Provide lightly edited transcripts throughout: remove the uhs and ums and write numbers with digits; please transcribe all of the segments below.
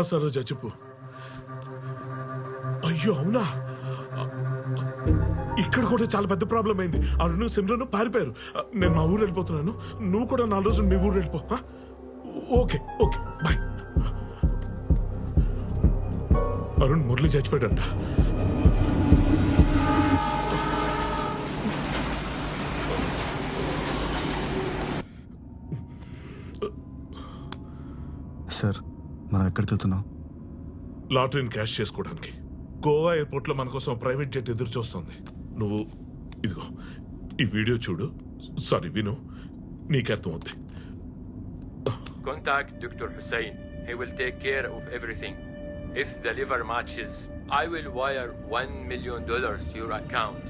సరోజ చెప్పు. అయ్యో అవునా, ఇక్కడ కూడా చాలా పెద్ద ప్రాబ్లం అయింది. అరుణ్ సిమ్రన్ పారిపోయారు. నేను మా ఊరు వెళ్ళిపోతున్నాను, నువ్వు కూడా 4 రోజులు మీ ఊరు వెళ్ళిపో. Okay okay bye. Arun Murali చచ్చిపోయాడంట. సార్ మనం ఎక్కడికి వెళ్తున్నాం? లాటరీని క్యాష్ చేసుకోవడానికి. గోవా ఎయిర్పోర్ట్ లో మన కోసం ప్రైవేట్ జెట్ ఎదురు చూస్తుంది. నువ్వు ఇదిగో ఈ వీడియో చూడు, సారీ విను, నీకు అర్థం అవుద్ది. Contact Dr. Hussein. He will take care of everything. If the liver matches, I will wire $1 million to your account.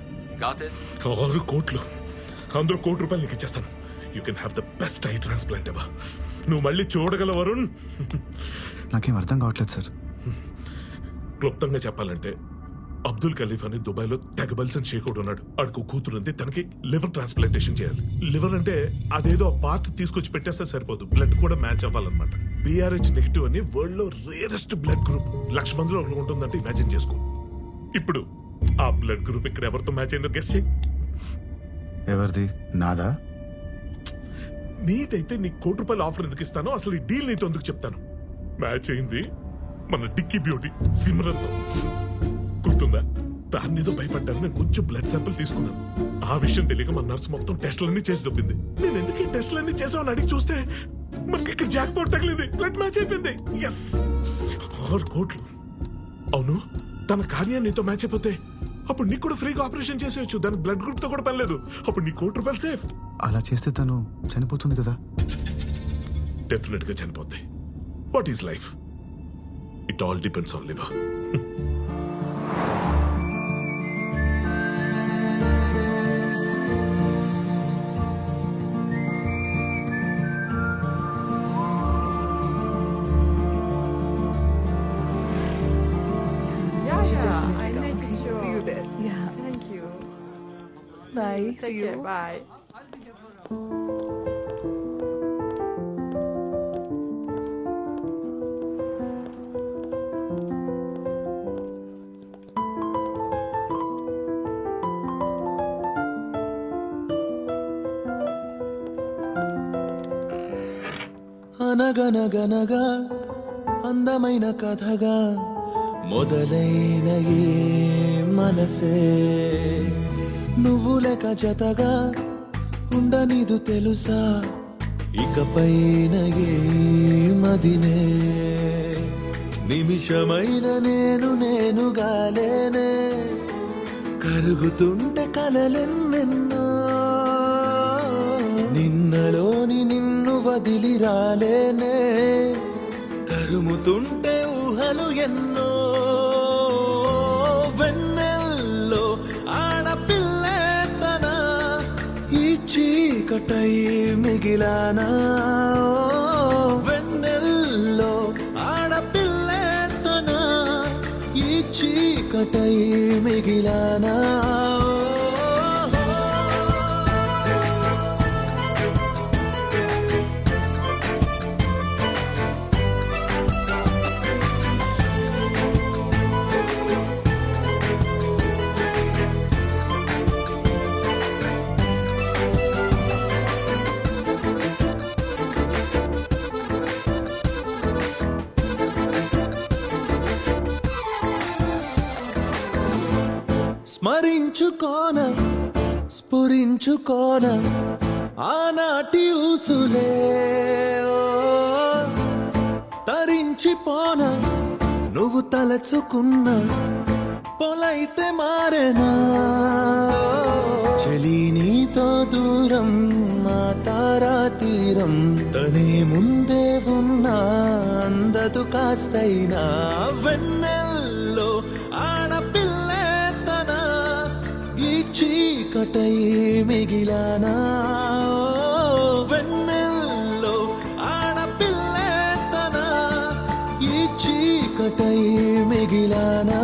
Got it? 6 కోట్లు, అందులో ₹1 కోటి నీకు ఇచ్చేస్తాను. You can have the best I transplant ever. నువ్వు మళ్ళీ చూడగలవు వరుణ్. నాకేం అర్థం కావట్లేదు సార్. క్లుప్తంగా చెప్పాలంటే అబ్దుల్ ఖలీఫ్ అని దుబాయ్ లో తెగబల్సన్ షేక్ ఉన్నాడు. ఆడికి కూతురు ఉంది, తనకి లివర్ ట్రాన్స్ప్లాంటేషన్ చేయాలి. లివర్ అంటే అదేదో పార్ట్ తీసుకొచ్చి పెట్టేస్తే సరిపోదు, బ్లడ్ కూడా మ్యాచ్ అవ్వాలన్నమాట. BRH నెగిటివ్ అని వరల్డ్ లో రేరెస్ట్ బ్లడ్ గ్రూప్. 1,00,000 మందిలో ఒకటి ఉంటుందంటే ఇమాజిన్ చేసుకో. ఇప్పుడు ఆ బ్లడ్ గ్రూప్ ఇక్కడ ఎవరితో మ్యాచ్ అయిందో గెస్ చేయి. ఎవరిది? నాదా? నీదైతే నీకు ₹1 కోటి ఆఫర్ ఎందుకు ఇస్తానో, అసలు ఈ డీల్ నీతో ఎందుకు చెప్తాను. మ్యాచ్ అయింది మన డిక్కీ బ్యూటీ సిమ్రన్ తో. గుర్తుందా? దాని ఏదో భయపడ్డాను. నేను కొంచెం బ్లడ్ శాంపుల్ తీసుకున్నాను. ఆ విషయం తెలియక మన నర్సు మొత్తం టెస్ట్లన్నీ చేసి దొబ్బింది. నేను ఎందుకు ఈ టెస్ట్లన్నీ చేసామని అడిగి చూస్తే మనకి ఇక్కడ జాక్ పాట్ తగిలింది. బ్లడ్ మ్యాచ్ అయిపోయింది. ఎస్, 6 కోట్లు. అవును, తన కార్యం నీతో మ్యాచ్ అయిపోతే అప్పుడు నీకు కూడా ఫ్రీగా ఆపరేషన్ చేసేయచ్చు. దానికి బ్లడ్ గ్రూప్ తో కూడా పని లేదు. అప్పుడు నీ ₹1 కోటి సేఫ్. అలా చేస్తే తను చనిపోతుంది కదా? డెఫినెట్ గా చనిపోద్ది. What is life? It all depends on liver. See you there. Yeah. Thank you. Bye. Take See care. you. Bye. అనగనగనగా అందమైన కథగా మొదలైన ఏ మనసే నువ్వు లేక జతగా ఉండనిదు తెలుసా, ఇకపైన ఏ మదినే నిమిషమైన నేనుగా లేనే, కరుగుతుంటే కలలెన్నెన్నో, నిన్నలోని నిన్ను వదిలి రాలేనే, తరుముతుంటే ఊహలు ఎన్నో, వెన్నెల్లో ఆడపిల్లే తన ఈ చీకటై మిగిలానా, వెన్నెల్లో ఆడపిల్లే తన ఈ చీకటై మిగిలానా. స్మరించుకోన స్ఫురించుకోన ఆనాటి ఊసులే, తరించిపోన నువ్వు తలచుకున్న పొలైతే మారేనా, చెలి నీతో దూరం మా తారా తీరం, తనే ముందే ఉన్నా అందదు కాస్తైనా, వెన్నెల్లో ఆడపిల్లే తన ఈ చీకటై మిగిలానా, వెన్నెల్లో ఆడపిల్లే తన ఈ చీకటై మిగిలానా.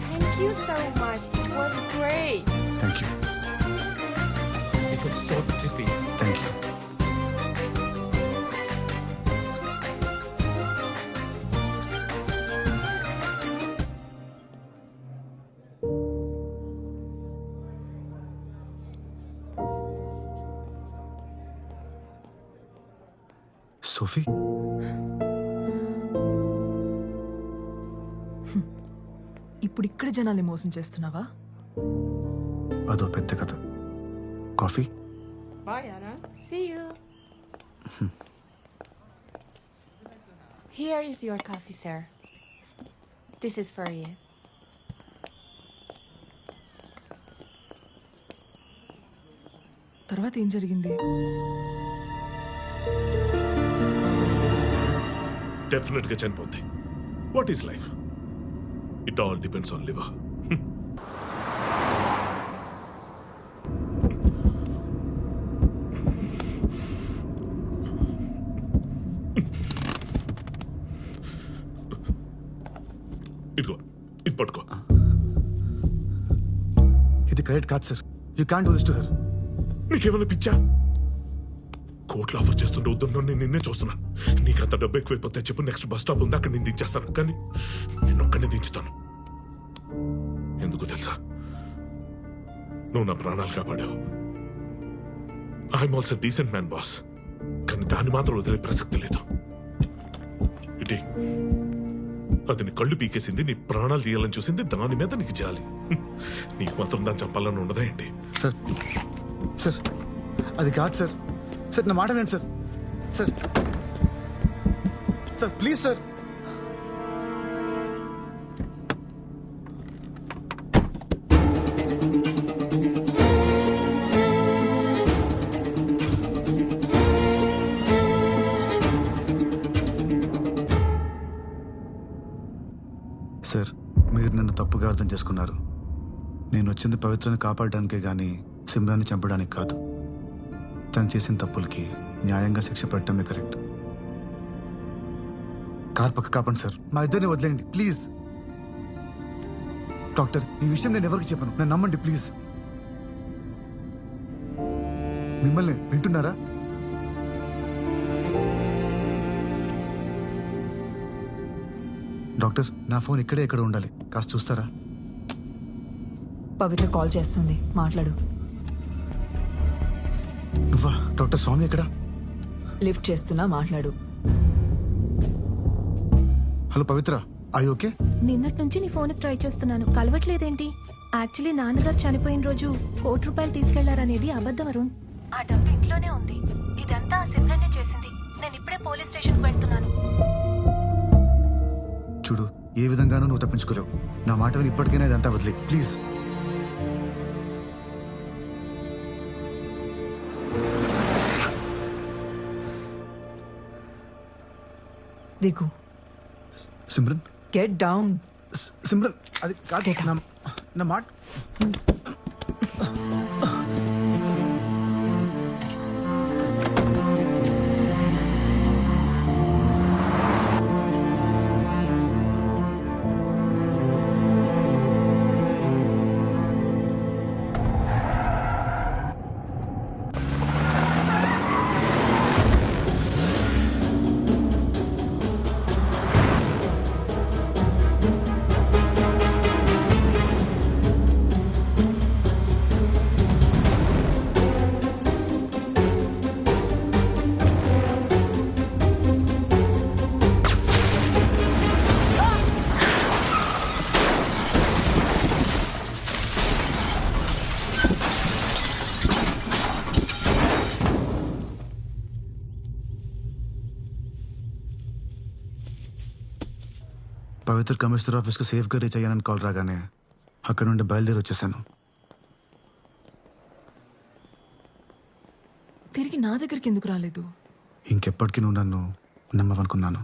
Thank you so much. It was great. Thank you. It was so good to be. Thank you. Sophie ఇప్పుడు ఇక్కడ జనాల్ని మోసం చేస్తున్నావా? అదో పెద్ద కథ. Coffee? Bye, Anna. See you. Here is your coffee, sir. This is for you. తర్వాత ఏం జరిగింది? డెఫినెట్ గా చనిపోద్ది. What is life? It all depends on liver. ఇదిగో, ఇది పట్టుకో. ఇది కరెక్ట్ కాదు sir. You can do this to her. నీకేమైనా పిచ్చా? కోట్లు ఆఫర్ చేస్తుంటే వద్దు, నేను నిన్నే చూస్తున్నా. నీకు అంత డబ్బు ఎక్కువైపోతే చెప్పు, నెక్స్ట్ బస్ స్టాప్ ఉంది, అక్కడ నేను దించేస్తాను. కానీ నేను ఒక్కనే దించుతాను. ఎందుకు తెలుసా? నువ్వు నా ప్రాణాలు కాపాడావు. I'm also decent man boss. కానీ దాన్ని మాత్రం వదిలే ప్రసక్తి లేదు. ఇటీ అది నీ కళ్ళు పీకేసింది, నీ ప్రాణాలు తీయాలని చూసింది, దాని మీద నీకు జాలి. నీకు మాత్రం దాన్ని చంపాలని ఉండదా ఏంటి? సార్ సార్ అది కాదు సార్. సార్ నా మాట వినండి sir. Sir sir please sir. Sir మీరు నన్ను తప్పుగా అర్థం చేసుకున్నారు. నేను వచ్చింది పవిత్రని కాపాడడానికే గానీ సిమ్రాన్ని చంపడానికి కాదు. తను చేసిన తప్పులకి న్యాయంగా శిక్ష పడటమే కరెక్ట్. కార్ పక్క కాపండి సార్. మా ఇద్దరిని వదిలేయండి ప్లీజ్. డాక్టర్, ఈ విషయం నేను ఎవరికి చెప్పను. నన్ను నమ్మండి ప్లీజ్. మిమ్మల్ని వింటున్నారా? డాక్టర్, నా ఫోన్ ఇక్కడే ఎక్కడ ఉండాలి, కాస్త చూస్తారా? పవిత్ర కాల్ చేస్తుంది, మాట్లాడు. నువ్వా? డాక్టర్ స్వామి ఎక్కడా? లిఫ్ట్ చేస్తున్నా, మాట్లాడు. Hello Pavitra, I okay? నిన్నటి నుంచి నీ ఫోన్కి ట్రై చేస్తున్నాను, కలవట్లేదేంటి? యాక్చువల్లీ నాన్నగారు చనిపోయిన రోజు ₹1,00,000 తీసుకెళ్లారనేది అబద్ధం అరుణ్. ఆ డబ్బు ఇంట్లోనే ఉంది. ఇదంతా ఆ సిమ్రన్నే చేసింది. నేను ఇప్పుడే పోలీస్ స్టేషన్కి వెళ్తున్నాను. చూడు, ఏ విధంగానూ నువ్వు తప్పించుకోలేవు. నా మాట విని ఇప్పటికైనా ఇదంతా వదిలే ప్లీజ్. దిగు. Simran, get down. సిమ్రన్ అది కాదు. నా మాట పవిత్ర కమిషనర్ ఆఫీస్కి సేఫ్గా రీచ్ అయ్యానని కాల్ రాగానే అక్కడ నుండి బయలుదేరి వచ్చేసాను. తిరిగి నా దగ్గరికి ఎందుకు రాలేదు? ఇంకెప్పటికీ నువ్వు నన్ను నమ్మవనుకున్నాను.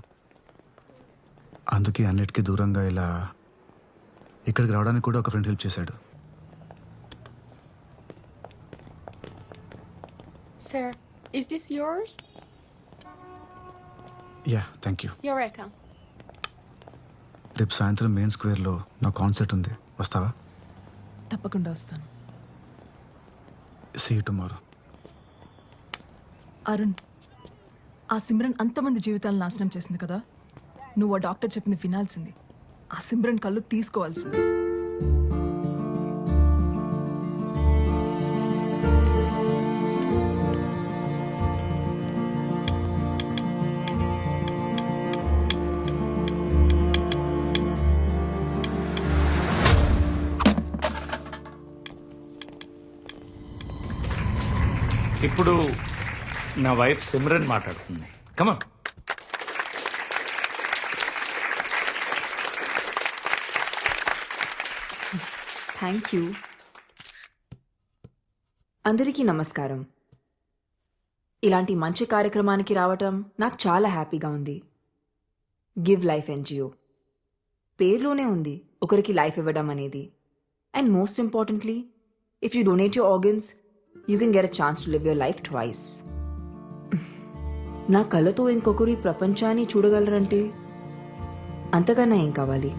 అందుకే అన్నిటికీ దూరంగా ఇలా ఇక్కడికి రావడానికి కూడా ఒక ఫ్రెండ్ హెల్ప్ చేశాడు. Sir, is this yours? Yeah, thank you. You're welcome. రేపు సాయంత్రం మెయిన్ స్క్వేర్లో నా కాన్సర్ట్ ఉంది, వస్తావా? తప్పకుండా వస్తాను. See you tomorrow. అరుణ్, ఆ సిమ్రన్ అంతమంది జీవితాలను నాశనం చేసింది కదా. నువ్వు ఆ డాక్టర్ చెప్పింది వినాల్సింది. ఆ సిమ్రన్ కళ్ళు తీసుకోవాల్సింది. ఇప్పుడు నా వైఫ్ సిమ్రన్ మాట్లాడుతుంది. కమా. Thank you. అందరికీ నమస్కారం. ఇలాంటి మంచి కార్యక్రమానికి రావటం నాకు చాలా హ్యాపీగా ఉంది. గివ్ లైఫ్ ఎన్జిఓ పేరులోనే ఉంది ఒకరికి లైఫ్ ఇవ్వడం అనేది. And most importantly, if you donate your organs you can get a chance to live your life twice. నా కళ్ళతో ఇంకొకరు ఈ ప్రపంచాన్ని చూడగలరంటే అంతకన్నా ఏం కావాలి?